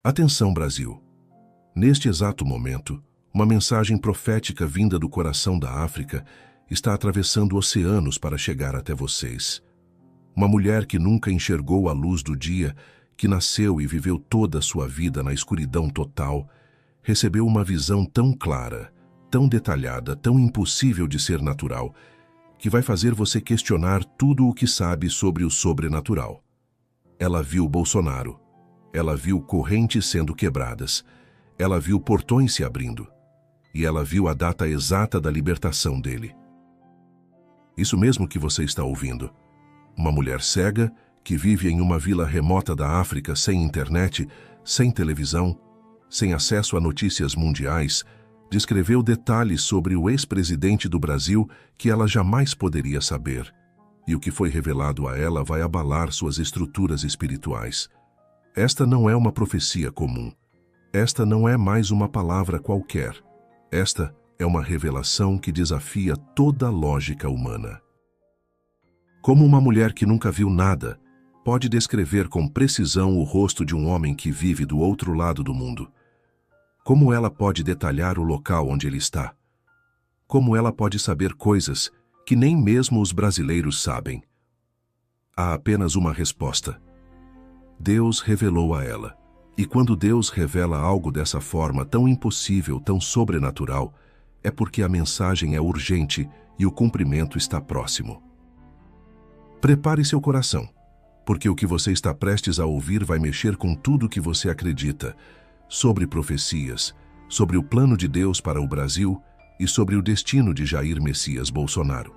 Atenção, Brasil! Neste exato momento, uma mensagem profética vinda do coração da África está atravessando oceanos para chegar até vocês. Uma mulher que nunca enxergou a luz do dia, que nasceu e viveu toda a sua vida na escuridão total, recebeu uma visão tão clara, tão detalhada, tão impossível de ser natural, que vai fazer você questionar tudo o que sabe sobre o sobrenatural. Ela viu Bolsonaro. Ela viu correntes sendo quebradas. Ela viu portões se abrindo. E ela viu a data exata da libertação dele. Isso mesmo que você está ouvindo. Uma mulher cega, que vive em uma vila remota da África sem internet, sem televisão, sem acesso a notícias mundiais, descreveu detalhes sobre o ex-presidente do Brasil que ela jamais poderia saber. E o que foi revelado a ela vai abalar suas estruturas espirituais. Esta não é uma profecia comum. Esta não é mais uma palavra qualquer. Esta é uma revelação que desafia toda a lógica humana. Como uma mulher que nunca viu nada pode descrever com precisão o rosto de um homem que vive do outro lado do mundo? Como ela pode detalhar o local onde ele está? Como ela pode saber coisas que nem mesmo os brasileiros sabem? Há apenas uma resposta. Deus revelou a ela. E quando Deus revela algo dessa forma tão impossível, tão sobrenatural, é porque a mensagem é urgente e o cumprimento está próximo. Prepare seu coração, porque o que você está prestes a ouvir vai mexer com tudo o que você acredita, sobre profecias, sobre o plano de Deus para o Brasil e sobre o destino de Jair Messias Bolsonaro.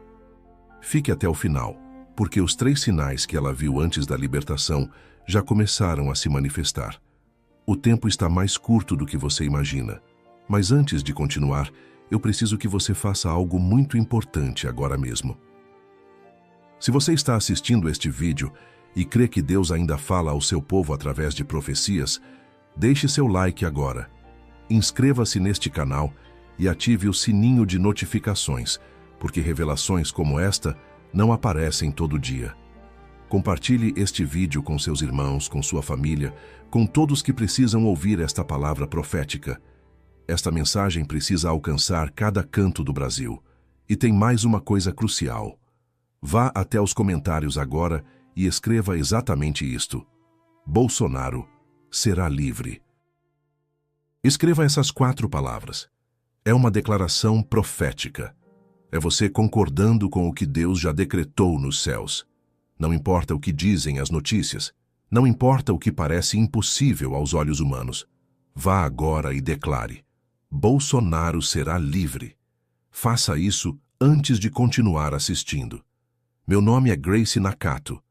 Fique até o final, porque os 3 sinais que ela viu antes da libertação já começaram a se manifestar. O tempo está mais curto do que você imagina, mas antes de continuar, eu preciso que você faça algo muito importante agora mesmo. Se você está assistindo este vídeo e crê que Deus ainda fala ao seu povo através de profecias, deixe seu like agora, inscreva-se neste canal e ative o sininho de notificações, porque revelações como esta não aparecem todo dia. Compartilhe este vídeo com seus irmãos, com sua família, com todos que precisam ouvir esta palavra profética. Esta mensagem precisa alcançar cada canto do Brasil. E tem mais uma coisa crucial. Vá até os comentários agora e escreva exatamente isto. Bolsonaro será livre. Escreva essas 4 palavras. É uma declaração profética. É você concordando com o que Deus já decretou nos céus. Não importa o que dizem as notícias. Não importa o que parece impossível aos olhos humanos. Vá agora e declare: Bolsonaro será livre. Faça isso antes de continuar assistindo. Meu nome é Grace Nakato.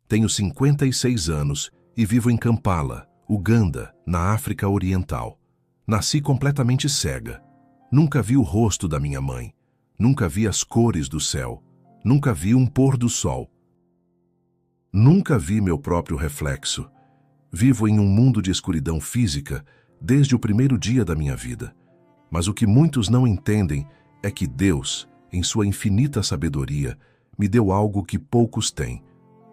Tenho 56 anos e vivo em Kampala, Uganda, na África Oriental. Nasci completamente cega. Nunca vi o rosto da minha mãe. Nunca vi as cores do céu. Nunca vi um pôr do sol. Nunca vi meu próprio reflexo. Vivo em um mundo de escuridão física desde o primeiro dia da minha vida. Mas o que muitos não entendem é que Deus, em sua infinita sabedoria, me deu algo que poucos têm,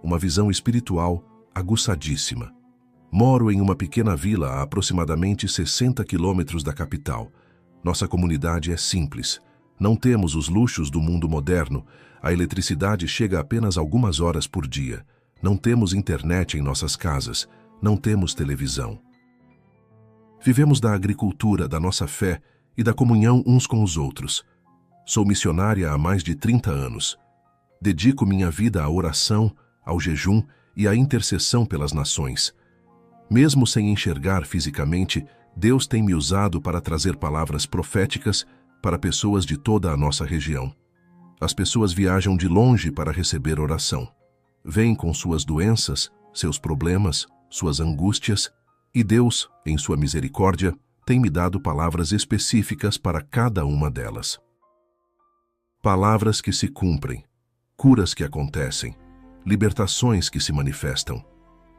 uma visão espiritual aguçadíssima. Moro em uma pequena vila a aproximadamente 60 quilômetros da capital. Nossa comunidade é simples. Não temos os luxos do mundo moderno. A eletricidade chega apenas algumas horas por dia. Não temos internet em nossas casas. Não temos televisão. Vivemos da agricultura, da nossa fé e da comunhão uns com os outros. Sou missionária há mais de 30 anos. Dedico minha vida à oração, ao jejum e à intercessão pelas nações. Mesmo sem enxergar fisicamente, Deus tem me usado para trazer palavras proféticas para pessoas de toda a nossa região. As pessoas viajam de longe para receber oração. Vêm com suas doenças, seus problemas, suas angústias, e Deus, em sua misericórdia, tem me dado palavras específicas para cada uma delas. Palavras que se cumprem, curas que acontecem, libertações que se manifestam.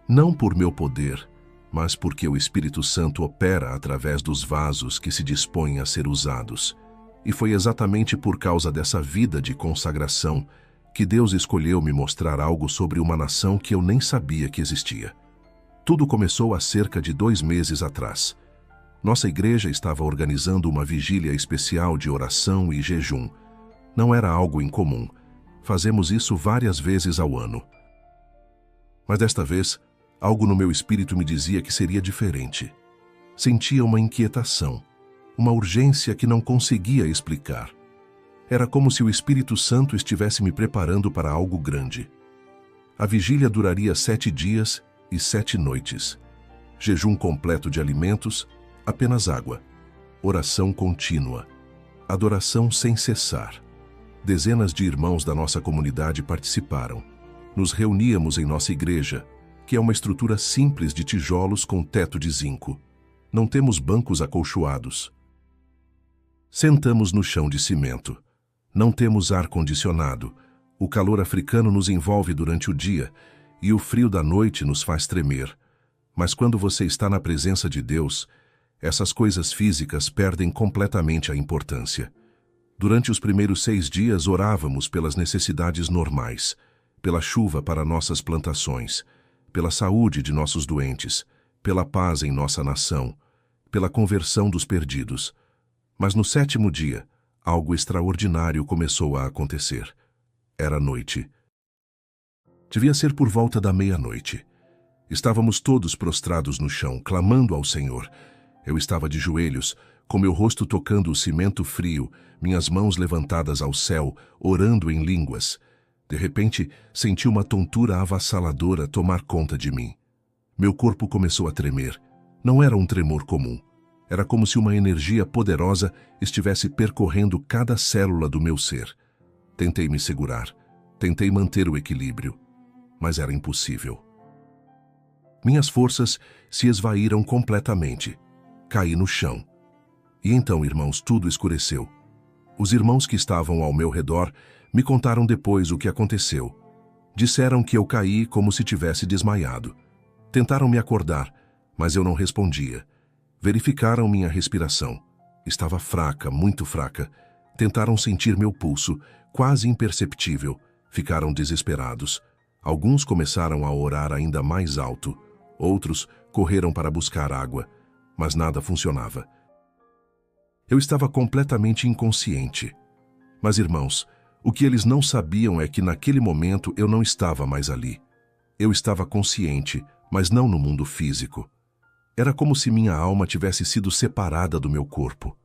Não por meu poder, mas porque o Espírito Santo opera através dos vasos que se dispõem a ser usados. E foi exatamente por causa dessa vida de consagração que Deus escolheu me mostrar algo sobre uma nação que eu nem sabia que existia. Tudo começou há cerca de 2 meses atrás. Nossa igreja estava organizando uma vigília especial de oração e jejum. Não era algo incomum. Fazemos isso várias vezes ao ano. Mas desta vez, algo no meu espírito me dizia que seria diferente. Sentia uma inquietação, uma urgência que não conseguia explicar. Era como se o Espírito Santo estivesse me preparando para algo grande. A vigília duraria 7 dias e 7 noites. Jejum completo de alimentos, apenas água. Oração contínua. Adoração sem cessar. Dezenas de irmãos da nossa comunidade participaram. Nos reuníamos em nossa igreja, que é uma estrutura simples de tijolos com teto de zinco. Não temos bancos acolchoados. Sentamos no chão de cimento. Não temos ar-condicionado. O calor africano nos envolve durante o dia e o frio da noite nos faz tremer. Mas quando você está na presença de Deus, essas coisas físicas perdem completamente a importância. Durante os primeiros 6 dias orávamos pelas necessidades normais, pela chuva para nossas plantações, pela saúde de nossos doentes, pela paz em nossa nação, pela conversão dos perdidos. Mas no 7º dia, algo extraordinário começou a acontecer. Era noite. Devia ser por volta da meia-noite. Estávamos todos prostrados no chão, clamando ao Senhor. Eu estava de joelhos, com meu rosto tocando o cimento frio, minhas mãos levantadas ao céu, orando em línguas. De repente, senti uma tontura avassaladora tomar conta de mim. Meu corpo começou a tremer. Não era um tremor comum. Era como se uma energia poderosa estivesse percorrendo cada célula do meu ser. Tentei me segurar. Tentei manter o equilíbrio. Mas era impossível. Minhas forças se esvaíram completamente. Caí no chão. E então, irmãos, tudo escureceu. Os irmãos que estavam ao meu redor me contaram depois o que aconteceu. Disseram que eu caí como se tivesse desmaiado. Tentaram me acordar, mas eu não respondia. Verificaram minha respiração. Estava fraca, muito fraca. Tentaram sentir meu pulso, quase imperceptível. Ficaram desesperados. Alguns começaram a orar ainda mais alto. Outros correram para buscar água, mas nada funcionava. Eu estava completamente inconsciente. Mas, irmãos, o que eles não sabiam é que naquele momento eu não estava mais ali. Eu estava consciente, mas não no mundo físico. Era como se minha alma tivesse sido separada do meu corpo.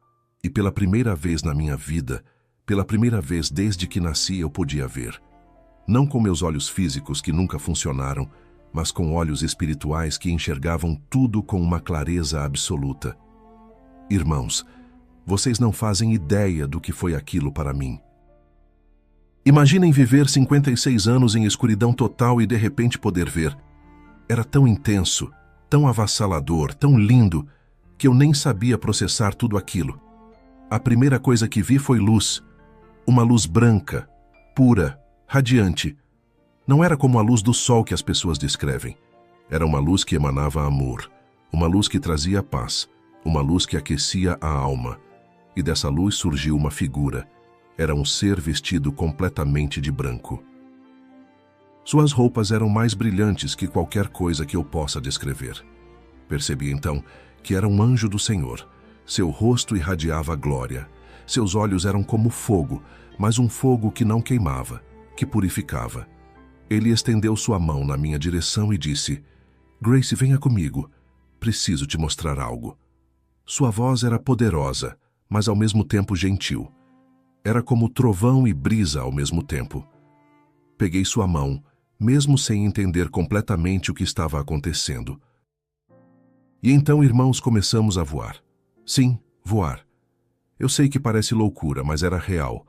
E pela primeira vez na minha vida, pela primeira vez desde que nasci, eu podia ver. Não com meus olhos físicos que nunca funcionaram, mas com olhos espirituais que enxergavam tudo com uma clareza absoluta. Irmãos, vocês não fazem ideia do que foi aquilo para mim. Imaginem viver 56 anos em escuridão total e de repente poder ver. Era tão intenso, tão avassalador, tão lindo, que eu nem sabia processar tudo aquilo. A primeira coisa que vi foi luz. Uma luz branca, pura, radiante. Não era como a luz do sol que as pessoas descrevem. Era uma luz que emanava amor, uma luz que trazia paz, uma luz que aquecia a alma. E dessa luz surgiu uma figura. Era um ser vestido completamente de branco. Suas roupas eram mais brilhantes que qualquer coisa que eu possa descrever. Percebi então que era um anjo do Senhor. Seu rosto irradiava glória. Seus olhos eram como fogo, mas um fogo que não queimava, que purificava. Ele estendeu sua mão na minha direção e disse: Grace, venha comigo. Preciso te mostrar algo. Sua voz era poderosa, mas ao mesmo tempo gentil. Era como trovão e brisa ao mesmo tempo. Peguei sua mão, mesmo sem entender completamente o que estava acontecendo. E então, irmãos, começamos a voar. Sim, voar. Eu sei que parece loucura, mas era real.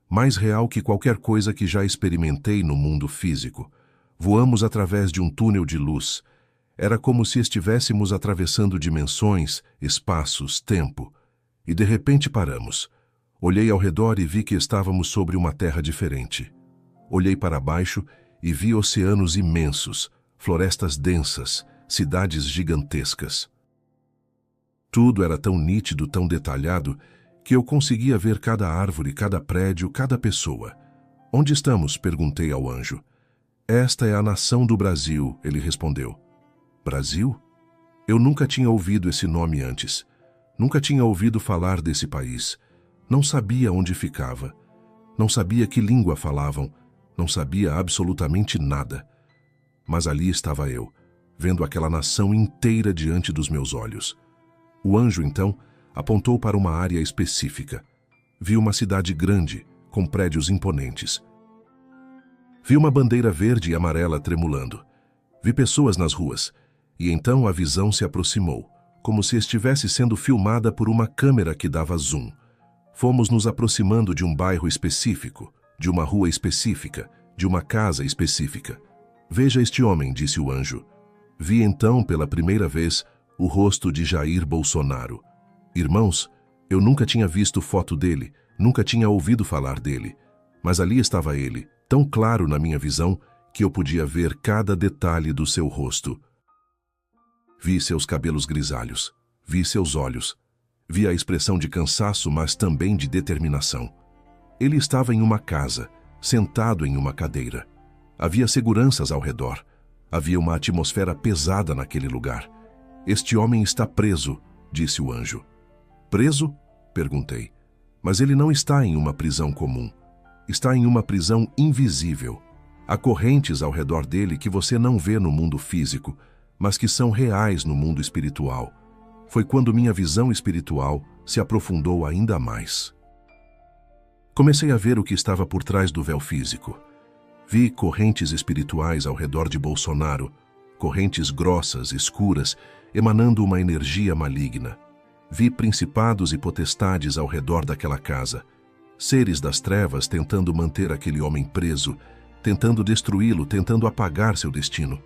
Mais real que qualquer coisa que já experimentei no mundo físico. Voamos através de um túnel de luz. Era como se estivéssemos atravessando dimensões, espaços, tempo. E de repente paramos. Olhei ao redor e vi que estávamos sobre uma terra diferente. Olhei para baixo e vi oceanos imensos, florestas densas, cidades gigantescas. Tudo era tão nítido, tão detalhado, que eu conseguia ver cada árvore, cada prédio, cada pessoa. Onde estamos? Perguntei ao anjo. Esta é a nação do Brasil, ele respondeu. Brasil? Eu nunca tinha ouvido esse nome antes. Nunca tinha ouvido falar desse país. Não sabia onde ficava. Não sabia que língua falavam. Não sabia absolutamente nada. Mas ali estava eu, vendo aquela nação inteira diante dos meus olhos. O anjo, então, apontou para uma área específica. Vi uma cidade grande, com prédios imponentes. Vi uma bandeira verde e amarela tremulando. Vi pessoas nas ruas, e então a visão se aproximou, como se estivesse sendo filmada por uma câmera que dava zoom. Fomos nos aproximando de um bairro específico, de uma rua específica, de uma casa específica. Veja este homem, disse o anjo. Vi então, pela primeira vez, o rosto de Jair Bolsonaro. Irmãos, eu nunca tinha visto foto dele, nunca tinha ouvido falar dele, mas ali estava ele, tão claro na minha visão que eu podia ver cada detalhe do seu rosto. Vi seus cabelos grisalhos, vi seus olhos, vi a expressão de cansaço, mas também de determinação. Ele estava em uma casa, sentado em uma cadeira. Havia seguranças ao redor. Havia uma atmosfera pesada naquele lugar. Este homem está preso, disse o anjo. Preso? Perguntei. Mas ele não está em uma prisão comum. Está em uma prisão invisível. Há correntes ao redor dele que você não vê no mundo físico, mas que são reais no mundo espiritual. Foi quando minha visão espiritual se aprofundou ainda mais. Comecei a ver o que estava por trás do véu físico. Vi correntes espirituais ao redor de Bolsonaro, correntes grossas, escuras, emanando uma energia maligna. Vi principados e potestades ao redor daquela casa, seres das trevas tentando manter aquele homem preso, tentando destruí-lo, tentando apagar seu destino.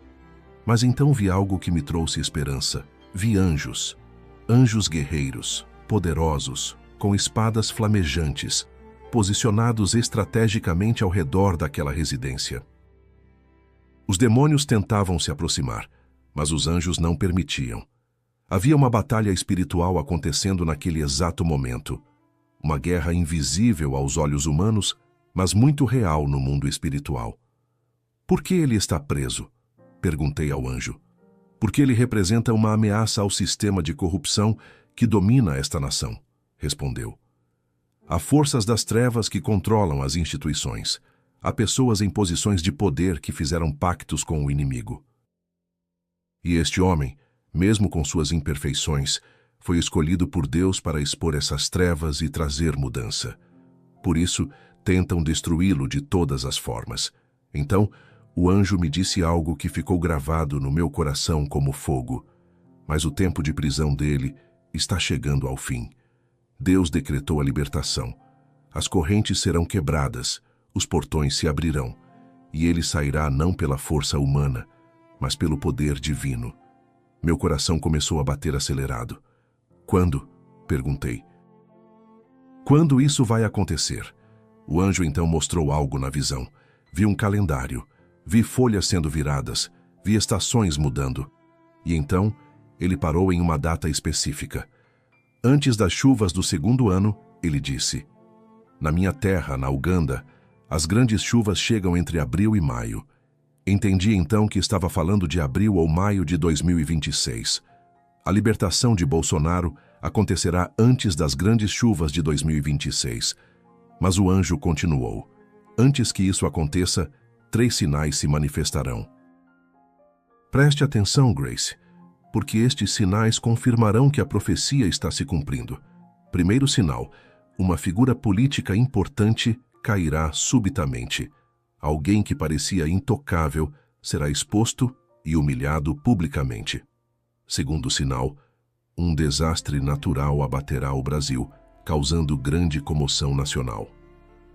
Mas então vi algo que me trouxe esperança. Vi anjos, anjos guerreiros, poderosos, com espadas flamejantes, posicionados estrategicamente ao redor daquela residência. Os demônios tentavam se aproximar, mas os anjos não permitiam. Havia uma batalha espiritual acontecendo naquele exato momento. Uma guerra invisível aos olhos humanos, mas muito real no mundo espiritual. Por que ele está preso? Perguntei ao anjo. Porque ele representa uma ameaça ao sistema de corrupção que domina esta nação, respondeu. Há forças das trevas que controlam as instituições. Há pessoas em posições de poder que fizeram pactos com o inimigo. E este homem, mesmo com suas imperfeições, foi escolhido por Deus para expor essas trevas e trazer mudança. Por isso, tentam destruí-lo de todas as formas. Então, o anjo me disse algo que ficou gravado no meu coração como fogo. Mas o tempo de prisão dele está chegando ao fim. Deus decretou a libertação. As correntes serão quebradas, os portões se abrirão, e ele sairá não pela força humana, mas pelo poder divino. Meu coração começou a bater acelerado. Quando? Perguntei. Quando isso vai acontecer? O anjo então mostrou algo na visão. Vi um calendário, vi folhas sendo viradas, vi estações mudando. E então, ele parou em uma data específica. Antes das chuvas do segundo ano, ele disse: na minha terra, na Uganda, as grandes chuvas chegam entre abril e maio. Entendi então que estava falando de abril ou maio de 2026. A libertação de Bolsonaro acontecerá antes das grandes chuvas de 2026. Mas o anjo continuou. Antes que isso aconteça, 3 sinais se manifestarão. Preste atenção, Grace, porque estes sinais confirmarão que a profecia está se cumprindo. Primeiro sinal, uma figura política importante cairá subitamente. Alguém que parecia intocável será exposto e humilhado publicamente. Segundo sinal, um desastre natural abaterá o Brasil, causando grande comoção nacional.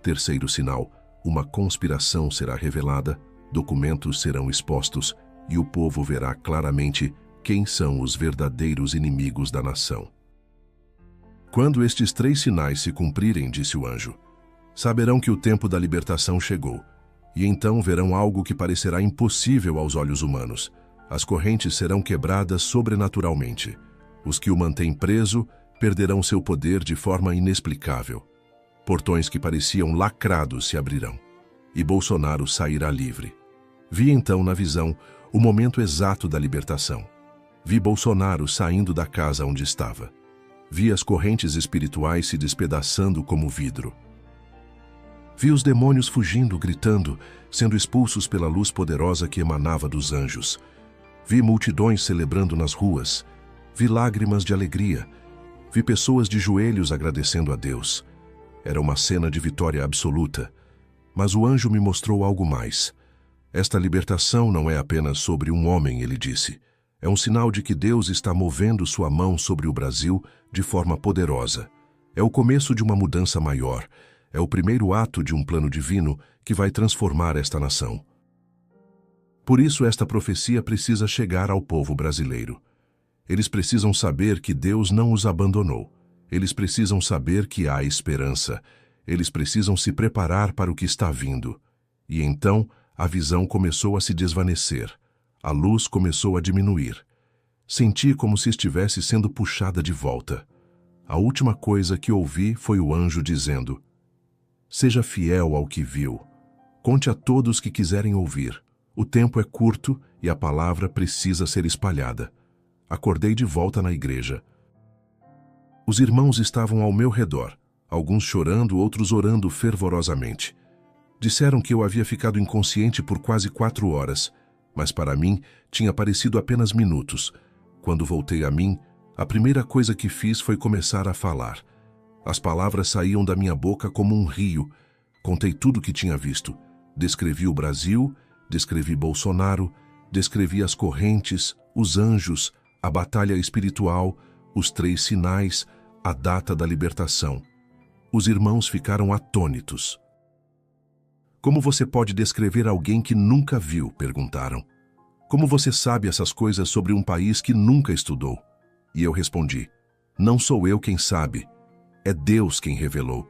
Terceiro sinal, uma conspiração será revelada, documentos serão expostos e o povo verá claramente quem são os verdadeiros inimigos da nação. Quando estes 3 sinais se cumprirem, disse o anjo, saberão que o tempo da libertação chegou, e então verão algo que parecerá impossível aos olhos humanos. As correntes serão quebradas sobrenaturalmente. Os que o mantêm preso perderão seu poder de forma inexplicável. Portões que pareciam lacrados se abrirão, e Bolsonaro sairá livre. Vi então na visão o momento exato da libertação. Vi Bolsonaro saindo da casa onde estava. Vi as correntes espirituais se despedaçando como vidro. Vi os demônios fugindo, gritando, sendo expulsos pela luz poderosa que emanava dos anjos. Vi multidões celebrando nas ruas. Vi lágrimas de alegria. Vi pessoas de joelhos agradecendo a Deus. Era uma cena de vitória absoluta. Mas o anjo me mostrou algo mais. Esta libertação não é apenas sobre um homem, ele disse. É um sinal de que Deus está movendo sua mão sobre o Brasil de forma poderosa. É o começo de uma mudança maior. É o primeiro ato de um plano divino que vai transformar esta nação. Por isso, esta profecia precisa chegar ao povo brasileiro. Eles precisam saber que Deus não os abandonou. Eles precisam saber que há esperança. Eles precisam se preparar para o que está vindo. E então, a visão começou a se desvanecer. A luz começou a diminuir. Senti como se estivesse sendo puxada de volta. A última coisa que ouvi foi o anjo dizendo: seja fiel ao que viu. Conte a todos que quiserem ouvir. O tempo é curto e a palavra precisa ser espalhada. Acordei de volta na igreja. Os irmãos estavam ao meu redor, alguns chorando, outros orando fervorosamente. Disseram que eu havia ficado inconsciente por quase 4 horas, mas para mim tinha parecido apenas minutos. Quando voltei a mim, a primeira coisa que fiz foi começar a falar. As palavras saíam da minha boca como um rio. Contei tudo o que tinha visto. Descrevi o Brasil, descrevi Bolsonaro, descrevi as correntes, os anjos, a batalha espiritual, os 3 sinais, a data da libertação. Os irmãos ficaram atônitos. Como você pode descrever alguém que nunca viu? Perguntaram. Como você sabe essas coisas sobre um país que nunca estudou? E eu respondi: não sou eu quem sabe. É Deus quem revelou.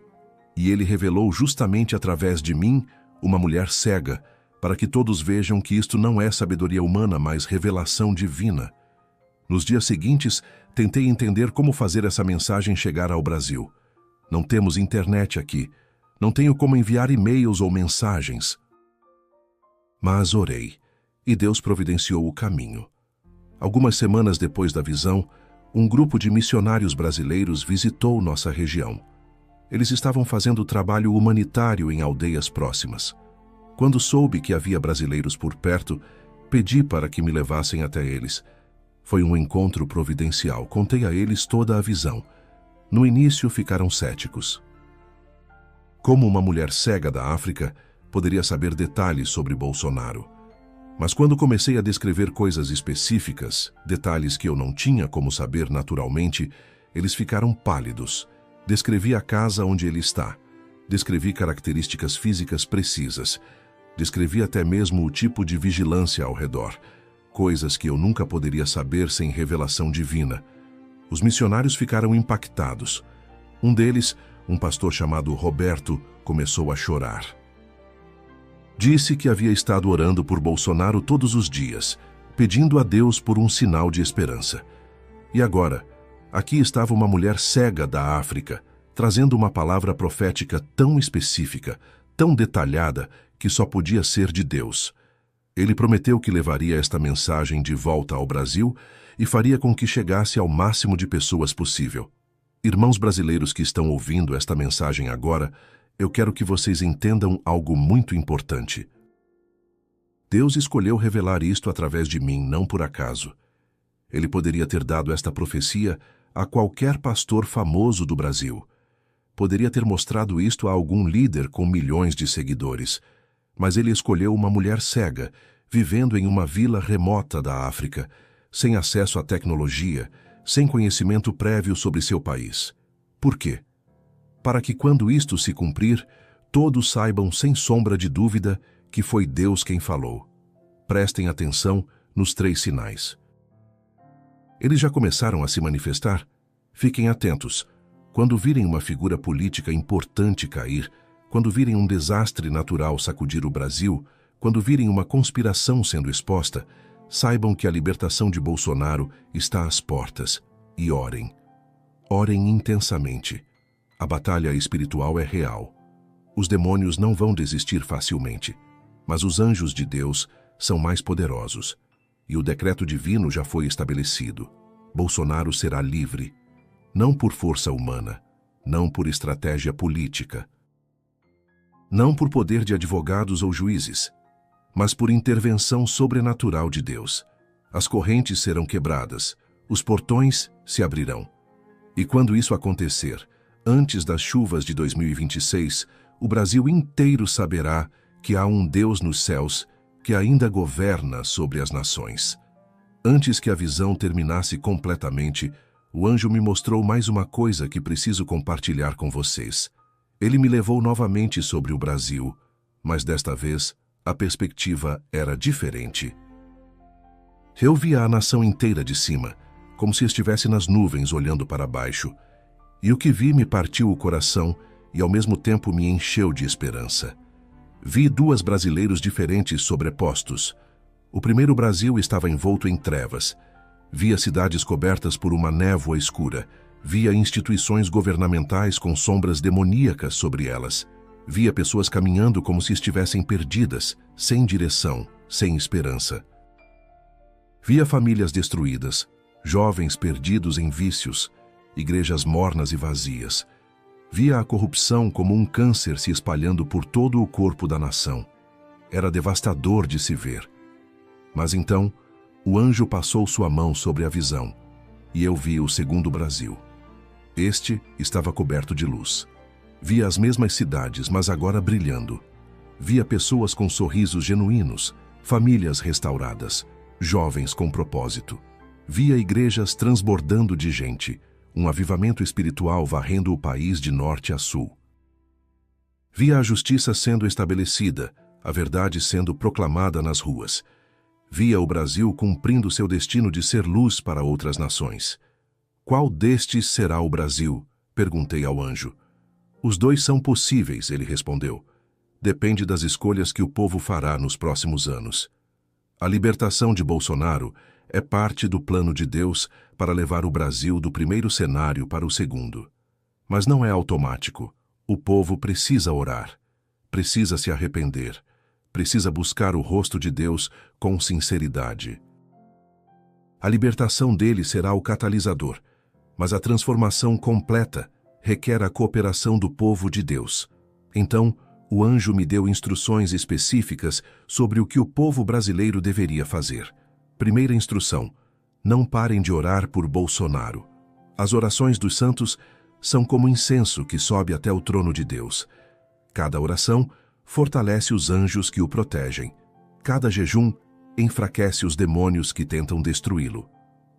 E Ele revelou justamente através de mim, uma mulher cega, para que todos vejam que isto não é sabedoria humana, mas revelação divina. Nos dias seguintes, tentei entender como fazer essa mensagem chegar ao Brasil. Não temos internet aqui. Não tenho como enviar e-mails ou mensagens. Mas orei, e Deus providenciou o caminho. Algumas semanas depois da visão, um grupo de missionários brasileiros visitou nossa região. Eles estavam fazendo trabalho humanitário em aldeias próximas. Quando soube que havia brasileiros por perto, pedi para que me levassem até eles. Foi um encontro providencial. Contei a eles toda a visão. No início ficaram céticos. Como uma mulher cega da África, poderia saber detalhes sobre Bolsonaro. Mas quando comecei a descrever coisas específicas, detalhes que eu não tinha como saber naturalmente, eles ficaram pálidos. Descrevi a casa onde ele está. Descrevi características físicas precisas. Descrevi até mesmo o tipo de vigilância ao redor. Coisas que eu nunca poderia saber sem revelação divina. Os missionários ficaram impactados. Um deles, um pastor chamado Roberto, começou a chorar. Disse que havia estado orando por Bolsonaro todos os dias, pedindo a Deus por um sinal de esperança. E agora, aqui estava uma mulher cega da África, trazendo uma palavra profética tão específica, tão detalhada, que só podia ser de Deus. Ele prometeu que levaria esta mensagem de volta ao Brasil e faria com que chegasse ao máximo de pessoas possível. Irmãos brasileiros que estão ouvindo esta mensagem agora, eu quero que vocês entendam algo muito importante. Deus escolheu revelar isto através de mim, não por acaso. Ele poderia ter dado esta profecia a qualquer pastor famoso do Brasil. Poderia ter mostrado isto a algum líder com milhões de seguidores. Mas ele escolheu uma mulher cega, vivendo em uma vila remota da África, sem acesso à tecnologia, sem conhecimento prévio sobre seu país. Por quê? Para que quando isto se cumprir, todos saibam sem sombra de dúvida que foi Deus quem falou. Prestem atenção nos 3 sinais. Eles já começaram a se manifestar? Fiquem atentos. Quando virem uma figura política importante cair, quando virem um desastre natural sacudir o Brasil, quando virem uma conspiração sendo exposta, saibam que a libertação de Bolsonaro está às portas. E orem. Orem intensamente. A batalha espiritual é real. Os demônios não vão desistir facilmente, mas os anjos de Deus são mais poderosos. e o decreto divino já foi estabelecido. Bolsonaro será livre, não por força humana, não por estratégia política, não por poder de advogados ou juízes, mas por intervenção sobrenatural de Deus. As correntes serão quebradas, os portões se abrirão. E quando isso acontecer, antes das chuvas de 2026, o Brasil inteiro saberá que há um Deus nos céus que ainda governa sobre as nações. Antes que a visão terminasse completamente, o anjo me mostrou mais uma coisa que preciso compartilhar com vocês. Ele me levou novamente sobre o Brasil, mas desta vez a perspectiva era diferente. Eu via a nação inteira de cima, como se estivesse nas nuvens olhando para baixo, e o que vi me partiu o coração e ao mesmo tempo me encheu de esperança. Vi dois brasileiros diferentes sobrepostos. O primeiro Brasil estava envolto em trevas. Via cidades cobertas por uma névoa escura. Via instituições governamentais com sombras demoníacas sobre elas. Via pessoas caminhando como se estivessem perdidas, sem direção, sem esperança. Via famílias destruídas, jovens perdidos em vícios, igrejas mornas e vazias. Via a corrupção como um câncer se espalhando por todo o corpo da nação. Era devastador de se ver. Mas então, o anjo passou sua mão sobre a visão, e eu vi o segundo Brasil. Este estava coberto de luz. Via as mesmas cidades, mas agora brilhando. Via pessoas com sorrisos genuínos, famílias restauradas, jovens com propósito. Via igrejas transbordando de gente, um avivamento espiritual varrendo o país de norte a sul. Via a justiça sendo estabelecida, a verdade sendo proclamada nas ruas. Via o Brasil cumprindo seu destino de ser luz para outras nações. Qual destes será o Brasil? Perguntei ao anjo. Os dois são possíveis, ele respondeu. Depende das escolhas que o povo fará nos próximos anos. A libertação de Bolsonaro é parte do plano de Deus para levar o Brasil do primeiro cenário para o segundo. Mas não é automático. O povo precisa orar, precisa se arrepender, precisa buscar o rosto de Deus com sinceridade. A libertação dele será o catalisador, mas a transformação completa requer a cooperação do povo de Deus. Então, o anjo me deu instruções específicas sobre o que o povo brasileiro deveria fazer. Primeira instrução: não parem de orar por Bolsonaro. As orações dos santos são como incenso que sobe até o trono de Deus. Cada oração fortalece os anjos que o protegem. Cada jejum enfraquece os demônios que tentam destruí-lo.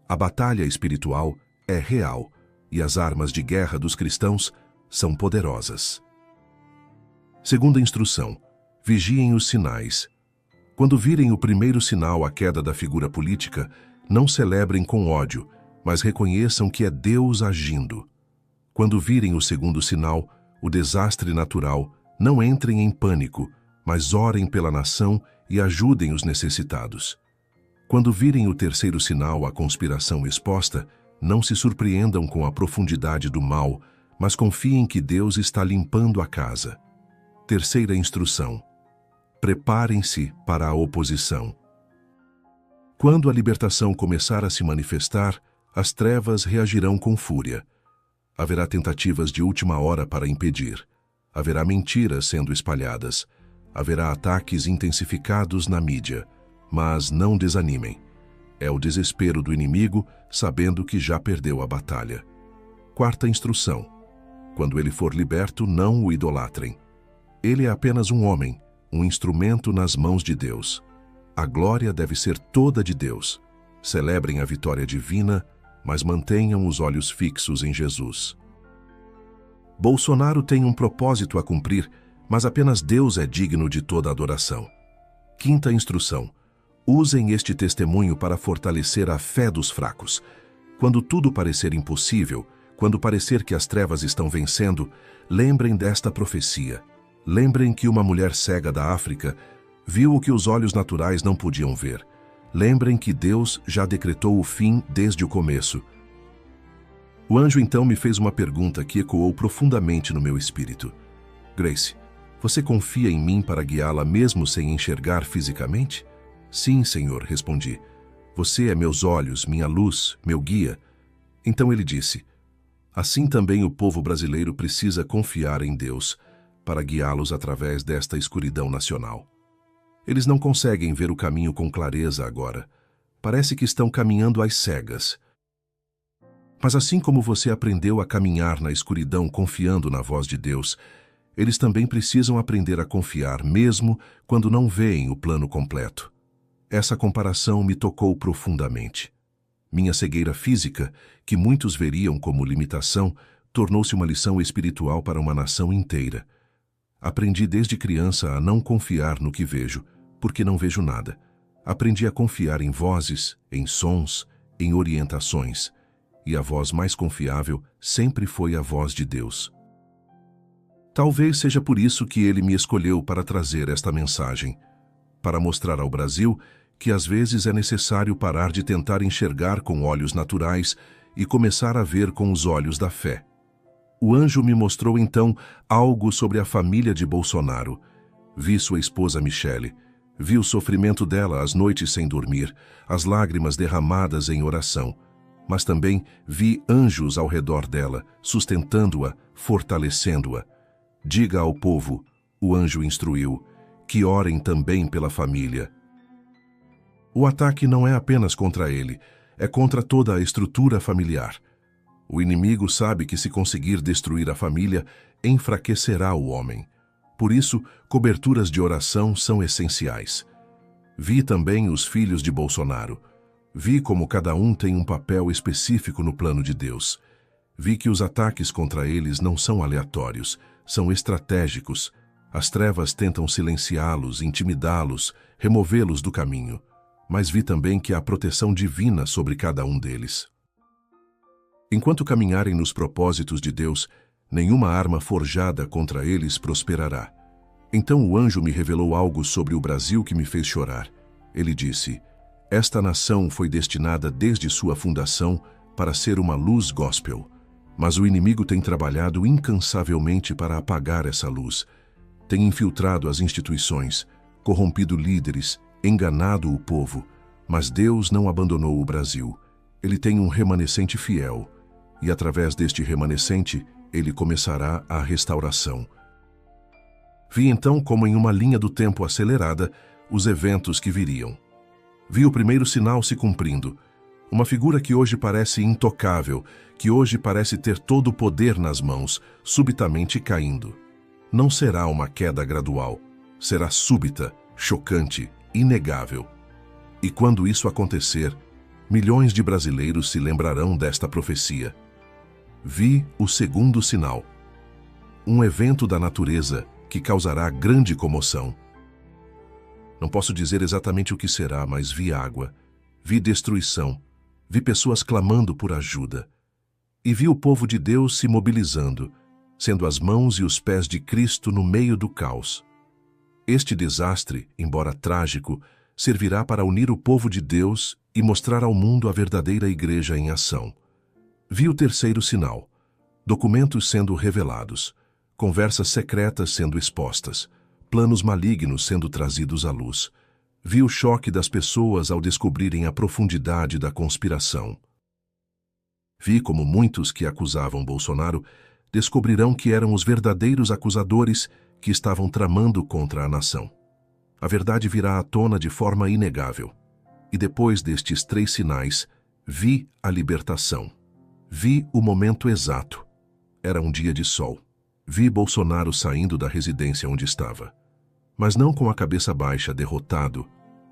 A batalha espiritual é real e as armas de guerra dos cristãos são poderosas. Segunda instrução: vigiem os sinais. Quando virem o primeiro sinal, a queda da figura política, não celebrem com ódio, mas reconheçam que é Deus agindo. Quando virem o segundo sinal, o desastre natural, não entrem em pânico, mas orem pela nação e ajudem os necessitados. Quando virem o terceiro sinal, a conspiração exposta, não se surpreendam com a profundidade do mal, mas confiem que Deus está limpando a casa. Terceira instrução: preparem-se para a oposição. Quando a libertação começar a se manifestar, as trevas reagirão com fúria. Haverá tentativas de última hora para impedir. Haverá mentiras sendo espalhadas. Haverá ataques intensificados na mídia. Mas não desanimem. É o desespero do inimigo, sabendo que já perdeu a batalha. Quarta instrução: quando ele for liberto, não o idolatrem. Ele é apenas um homem, um instrumento nas mãos de Deus. A glória deve ser toda de Deus. Celebrem a vitória divina, mas mantenham os olhos fixos em Jesus. Bolsonaro tem um propósito a cumprir, mas apenas Deus é digno de toda adoração. Quinta instrução: usem este testemunho para fortalecer a fé dos fracos. Quando tudo parecer impossível, quando parecer que as trevas estão vencendo, lembrem desta profecia. Lembrem que uma mulher cega da África viu o que os olhos naturais não podiam ver. Lembrem que Deus já decretou o fim desde o começo. O anjo então me fez uma pergunta que ecoou profundamente no meu espírito. Grace, você confia em mim para guiá-la mesmo sem enxergar fisicamente? Sim, Senhor, respondi. Você é meus olhos, minha luz, meu guia. Então ele disse: assim também o povo brasileiro precisa confiar em Deus para guiá-los através desta escuridão nacional. Eles não conseguem ver o caminho com clareza agora. Parece que estão caminhando às cegas. Mas assim como você aprendeu a caminhar na escuridão confiando na voz de Deus, eles também precisam aprender a confiar mesmo quando não veem o plano completo. Essa comparação me tocou profundamente. Minha cegueira física, que muitos veriam como limitação, tornou-se uma lição espiritual para uma nação inteira. Aprendi desde criança a não confiar no que vejo, porque não vejo nada. Aprendi a confiar em vozes, em sons, em orientações. E a voz mais confiável sempre foi a voz de Deus. Talvez seja por isso que ele me escolheu para trazer esta mensagem, para mostrar ao Brasil que às vezes é necessário parar de tentar enxergar com olhos naturais e começar a ver com os olhos da fé. O anjo me mostrou então algo sobre a família de Bolsonaro. Vi sua esposa Michele, vi o sofrimento dela às noites sem dormir, as lágrimas derramadas em oração, mas também vi anjos ao redor dela, sustentando-a, fortalecendo-a. Diga ao povo, o anjo instruiu, que orem também pela família. O ataque não é apenas contra ele, é contra toda a estrutura familiar. O inimigo sabe que se conseguir destruir a família, enfraquecerá o homem. Por isso, coberturas de oração são essenciais. Vi também os filhos de Bolsonaro. Vi como cada um tem um papel específico no plano de Deus. Vi que os ataques contra eles não são aleatórios, são estratégicos. As trevas tentam silenciá-los, intimidá-los, removê-los do caminho. Mas vi também que há proteção divina sobre cada um deles. Enquanto caminharem nos propósitos de Deus, nenhuma arma forjada contra eles prosperará. Então o anjo me revelou algo sobre o Brasil que me fez chorar. Ele disse: esta nação foi destinada desde sua fundação para ser uma luz gospel, mas o inimigo tem trabalhado incansavelmente para apagar essa luz. Tem infiltrado as instituições, corrompido líderes, enganado o povo, mas Deus não abandonou o Brasil. Ele tem um remanescente fiel, e através deste remanescente, ele começará a restauração. Vi então, como em uma linha do tempo acelerada, os eventos que viriam. Vi o primeiro sinal se cumprindo, uma figura que hoje parece intocável, que hoje parece ter todo o poder nas mãos, subitamente caindo. Não será uma queda gradual, será súbita, chocante, inegável. E quando isso acontecer, milhões de brasileiros se lembrarão desta profecia. Vi o segundo sinal. Um evento da natureza que causará grande comoção. Não posso dizer exatamente o que será, mas vi água, vi destruição, vi pessoas clamando por ajuda. E vi o povo de Deus se mobilizando, sendo as mãos e os pés de Cristo no meio do caos. Este desastre, embora trágico, servirá para unir o povo de Deus e mostrar ao mundo a verdadeira igreja em ação. Vi o terceiro sinal, documentos sendo revelados, conversas secretas sendo expostas, planos malignos sendo trazidos à luz. Vi o choque das pessoas ao descobrirem a profundidade da conspiração. Vi como muitos que acusavam Bolsonaro descobrirão que eram os verdadeiros acusadores que estavam tramando contra a nação. A verdade virá à tona de forma inegável. E depois destes 3 sinais, vi a libertação. Vi o momento exato. Era um dia de sol. Vi Bolsonaro saindo da residência onde estava. Mas não com a cabeça baixa, derrotado.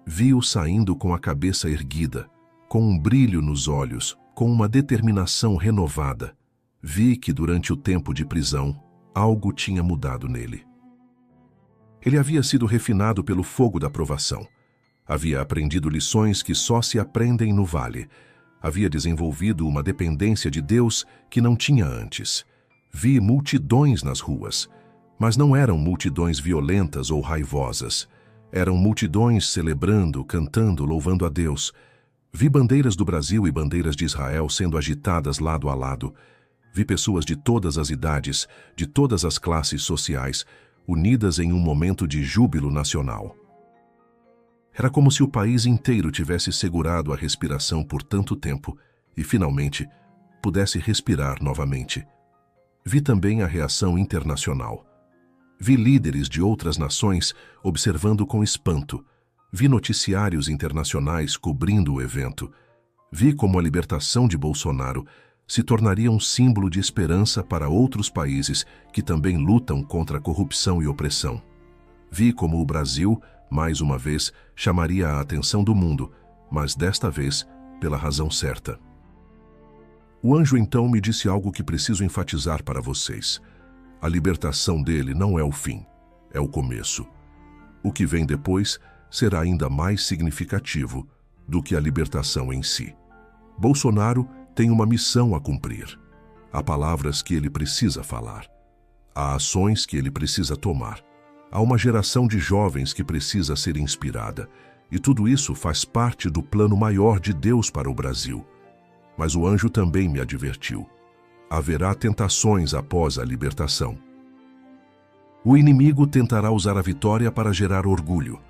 Vi-o saindo com a cabeça erguida, com um brilho nos olhos, com uma determinação renovada. Vi que durante o tempo de prisão, algo tinha mudado nele. Ele havia sido refinado pelo fogo da provação. Havia aprendido lições que só se aprendem no vale. Havia desenvolvido uma dependência de Deus que não tinha antes. Vi multidões nas ruas, mas não eram multidões violentas ou raivosas. Eram multidões celebrando, cantando, louvando a Deus. Vi bandeiras do Brasil e bandeiras de Israel sendo agitadas lado a lado. Vi pessoas de todas as idades, de todas as classes sociais, unidas em um momento de júbilo nacional. Era como se o país inteiro tivesse segurado a respiração por tanto tempo e, finalmente, pudesse respirar novamente. Vi também a reação internacional. Vi líderes de outras nações observando com espanto. Vi noticiários internacionais cobrindo o evento. Vi como a libertação de Bolsonaro se tornaria um símbolo de esperança para outros países que também lutam contra a corrupção e opressão. Vi como o Brasil, mais uma vez, chamaria a atenção do mundo, mas desta vez pela razão certa. O anjo então me disse algo que preciso enfatizar para vocês. A libertação dele não é o fim, é o começo. O que vem depois será ainda mais significativo do que a libertação em si. Bolsonaro tem uma missão a cumprir. Há palavras que ele precisa falar. Há ações que ele precisa tomar. Há uma geração de jovens que precisa ser inspirada. E tudo isso faz parte do plano maior de Deus para o Brasil. Mas o anjo também me advertiu. Haverá tentações após a libertação. O inimigo tentará usar a vitória para gerar orgulho.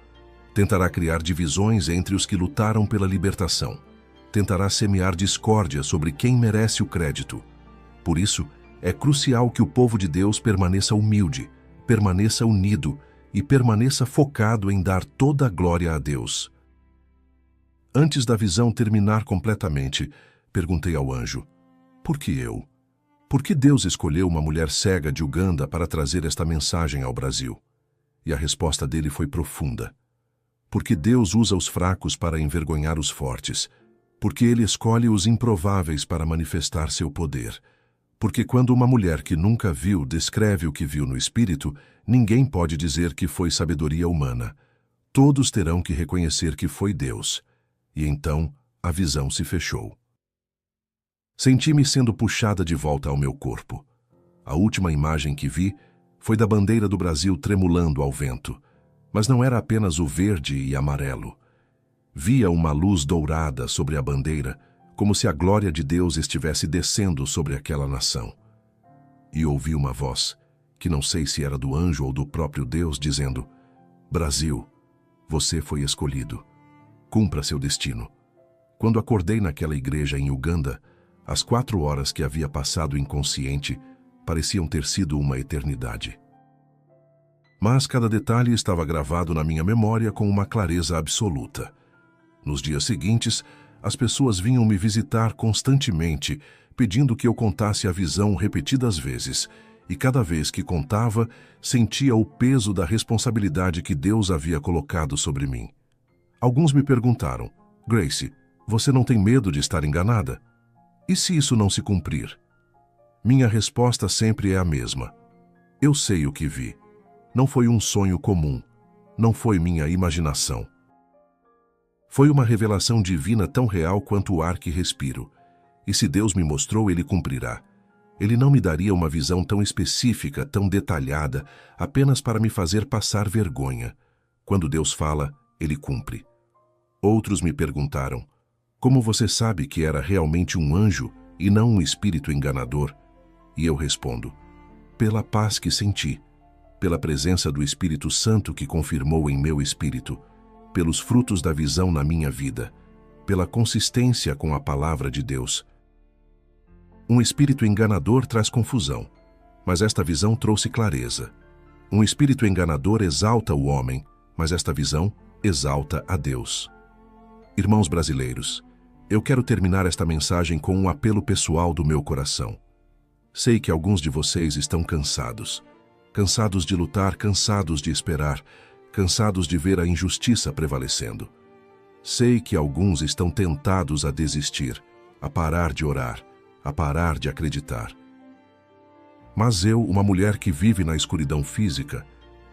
Tentará criar divisões entre os que lutaram pela libertação. Tentará semear discórdia sobre quem merece o crédito. Por isso, é crucial que o povo de Deus permaneça humilde, permaneça unido e permaneça focado em dar toda a glória a Deus. Antes da visão terminar completamente, perguntei ao anjo, por que eu? Por que Deus escolheu uma mulher cega de Uganda para trazer esta mensagem ao Brasil? E a resposta dele foi profunda. Porque Deus usa os fracos para envergonhar os fortes. Porque Ele escolhe os improváveis para manifestar seu poder. Porque quando uma mulher que nunca viu descreve o que viu no Espírito, ninguém pode dizer que foi sabedoria humana. Todos terão que reconhecer que foi Deus. E então a visão se fechou. Senti-me sendo puxada de volta ao meu corpo. A última imagem que vi foi da bandeira do Brasil tremulando ao vento. Mas não era apenas o verde e amarelo. Via uma luz dourada sobre a bandeira, como se a glória de Deus estivesse descendo sobre aquela nação. E ouvi uma voz, que não sei se era do anjo ou do próprio Deus, dizendo, Brasil, você foi escolhido. Cumpra seu destino. Quando acordei naquela igreja em Uganda, as 4 horas que havia passado inconsciente pareciam ter sido uma eternidade. Mas cada detalhe estava gravado na minha memória com uma clareza absoluta. Nos dias seguintes, as pessoas vinham me visitar constantemente, pedindo que eu contasse a visão repetidas vezes, e cada vez que contava, sentia o peso da responsabilidade que Deus havia colocado sobre mim. Alguns me perguntaram, Grace, você não tem medo de estar enganada? E se isso não se cumprir? Minha resposta sempre é a mesma. Eu sei o que vi. Não foi um sonho comum. Não foi minha imaginação. Foi uma revelação divina tão real quanto o ar que respiro. E se Deus me mostrou, Ele cumprirá. Ele não me daria uma visão tão específica, tão detalhada, apenas para me fazer passar vergonha. Quando Deus fala, Ele cumpre. Outros me perguntaram, como você sabe que era realmente um anjo e não um espírito enganador? E eu respondo, pela paz que senti, pela presença do Espírito Santo que confirmou em meu espírito, pelos frutos da visão na minha vida, pela consistência com a palavra de Deus. Um espírito enganador traz confusão, mas esta visão trouxe clareza. Um espírito enganador exalta o homem, mas esta visão exalta a Deus. Irmãos brasileiros, eu quero terminar esta mensagem com um apelo pessoal do meu coração. Sei que alguns de vocês estão cansados. Cansados de lutar, cansados de esperar, cansados de ver a injustiça prevalecendo. Sei que alguns estão tentados a desistir, a parar de orar, a parar de acreditar. Mas eu, uma mulher que vive na escuridão física,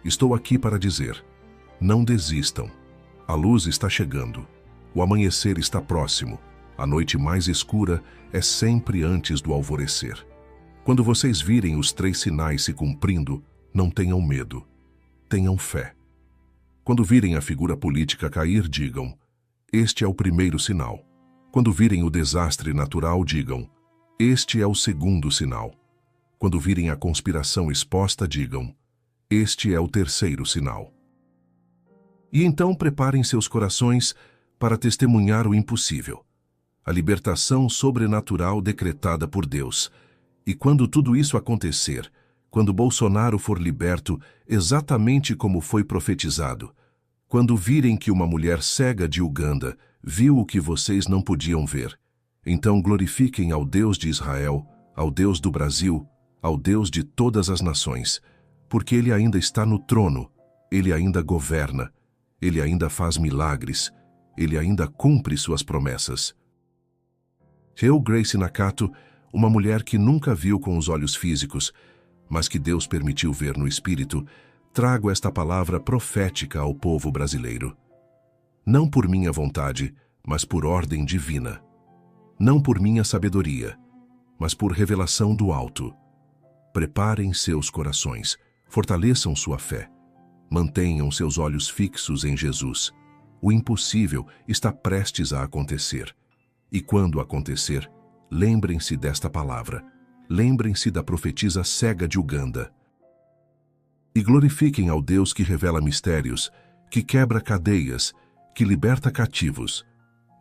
estou aqui para dizer, não desistam. A luz está chegando. O amanhecer está próximo. A noite mais escura é sempre antes do alvorecer. Quando vocês virem os 3 sinais se cumprindo, não tenham medo. Tenham fé. Quando virem a figura política cair, digam, este é o primeiro sinal. Quando virem o desastre natural, digam, este é o segundo sinal. Quando virem a conspiração exposta, digam, este é o terceiro sinal. E então preparem seus corações para testemunhar o impossível, a libertação sobrenatural decretada por Deus. E quando tudo isso acontecer, quando Bolsonaro for liberto exatamente como foi profetizado, quando virem que uma mulher cega de Uganda viu o que vocês não podiam ver, então glorifiquem ao Deus de Israel, ao Deus do Brasil, ao Deus de todas as nações, porque Ele ainda está no trono, Ele ainda governa, Ele ainda faz milagres, Ele ainda cumpre suas promessas. Eu, Grace Nakato, uma mulher que nunca viu com os olhos físicos, mas que Deus permitiu ver no Espírito, trago esta palavra profética ao povo brasileiro. Não por minha vontade, mas por ordem divina. Não por minha sabedoria, mas por revelação do alto. Preparem seus corações, fortaleçam sua fé. Mantenham seus olhos fixos em Jesus. O impossível está prestes a acontecer. E quando acontecer, lembrem-se desta palavra. Lembrem-se da profetisa cega de Uganda. E glorifiquem ao Deus que revela mistérios, que quebra cadeias, que liberta cativos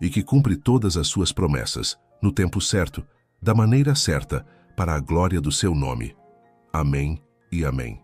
e que cumpre todas as suas promessas, no tempo certo, da maneira certa, para a glória do seu nome. Amém e amém.